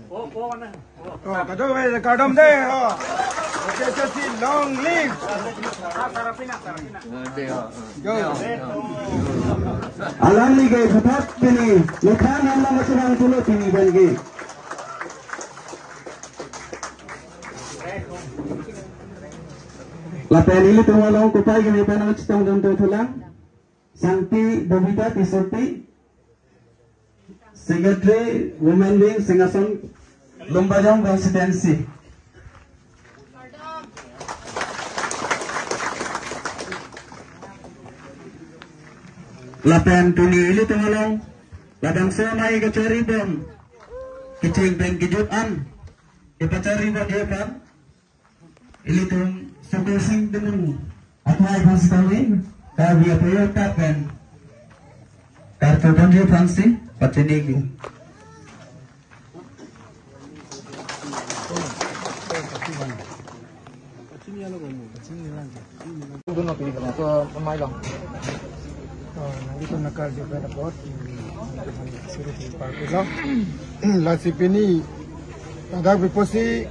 Kado we kadam de. Chelsea long live. Alam ni gay fatat pini. Lekhan hamla masalah tulo pini bangi. Lapan ini tumalong kupai kami panang citang dan tulang. Santi Bobita Tisurti, Secretary Women Wing Singason Lumbajong Constituency. Lapan tuni ini tumalong ladang sonai kecari bom kecing beng kejutan kecari bom jepan ini tum suku sing dengan apa yang konstitusi. Kami Toyota kan kartu banjir Fransi patenigi. Doon napili ka na. So, pamay lang. Nandito na cardio ka na po. Surut yung parko lang. Lasipini. Tadagwi po si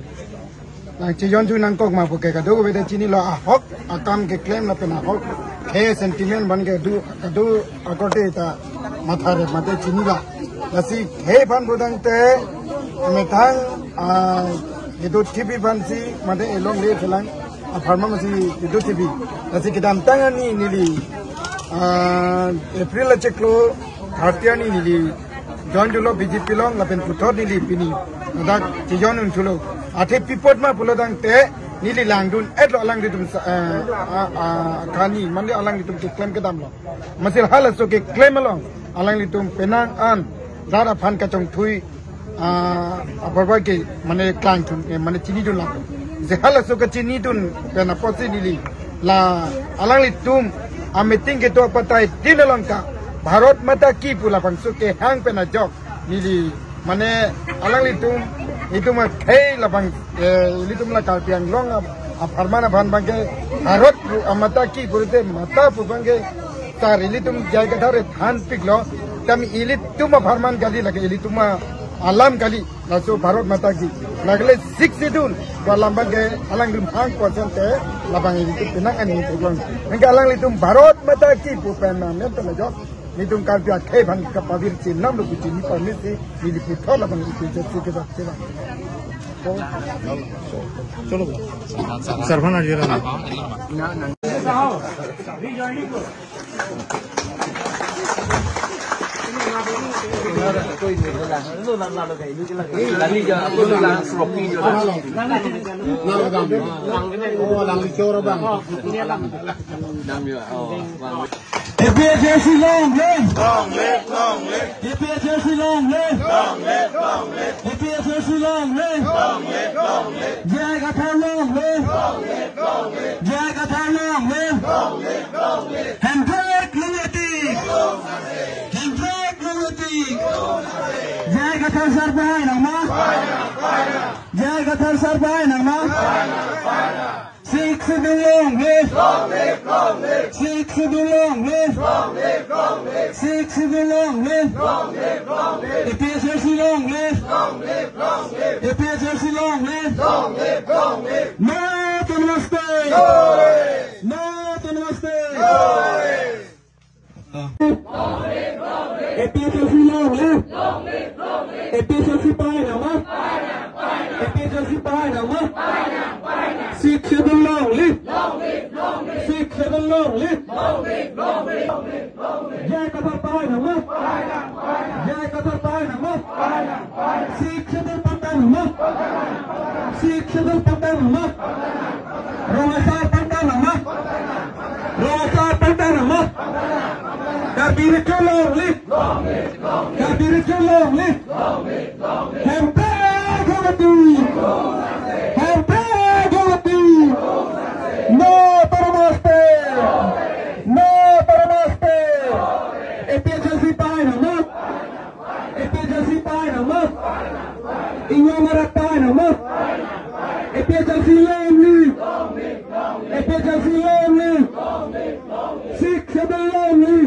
Cijon ju nangkok ma po kay kado beda chini lo ahok akam ke claim la pena ahok ke sentiment ban ke du kado akote ta mathare mate chini la lasi he ban bodang te metang itu TV ban si mate elong le felang pharma masi itu TV lasi kidam tangani nili April la cheklo hartiani nili John Julo BJP long la pen puthor nili pini dak Cijon untulo Ate pipot ma puladang te nili langdun etlo alang ditum kani mandi alang ditum ke claim ke dam lo masil hala so ke claim lo alang ditum penang an dara phan ka chong thui abarba ke mane klang thun mane chini dun la je hala so ke chini dun pena posi nili la alang ditum ameting ke to patai dinalangka bharat mata ki pula pangsu ke hang pena jok nili mane alang ditum itu mah hey lapang itu malah kalpiang long aparmana ban bangke harot amata ki kurite mata pubangke tar ini tum jaga thare than piklo kami ilit tuma farman kali lage ilit tuma alam kali laso bharot mata ki lagle 6 sidun alam bangke alang dum hang percent te lapang ilit pinang ani tulang engka alang litum bharot mata ki pupena men telajo Nitum kalpia kay ban kapabir chin nam lu kuchini permisi nili putho la ban itu jati ke dak chela chalo sarvana jira na APHC long live! Long live! Long live! APHC long live! Long live! Long live! APHC long live! Long live! Long live! Jai Gathar long live! Long live! Long live! Jai Gathar long live! Long live! Long live! Handbrake lunatic! Handbrake lunatic! Jai Gathar sarbai nama! Jai Gathar sarbai nama! Sikh long live! Long live! Long live! Sikh long live! Long live! Long live! Sikh long live! Long live! Long live! APHC long live! Long live! Long live! APHC long live! Long live! Long live! Maat namaste! Glory! Maat namaste! Glory! APHC long live! APHC pai nama! APHC pai nama! Sikh long live! Sikh long live! Jai Gathar pai nama! Jai Gathar pai nama! Sikh pantai nama! Sikh pantai nama! Rawasar pantai nama! Rawasar pantai nama! Kabir long live! Kabir long live! Hampa Gawati! Hampa Gawati! No Paramaste! No Paramaste! APHC pai nama! APHC pai nama! Inyo marat pai nama! APHC long live! APHC long live! Sikh long live!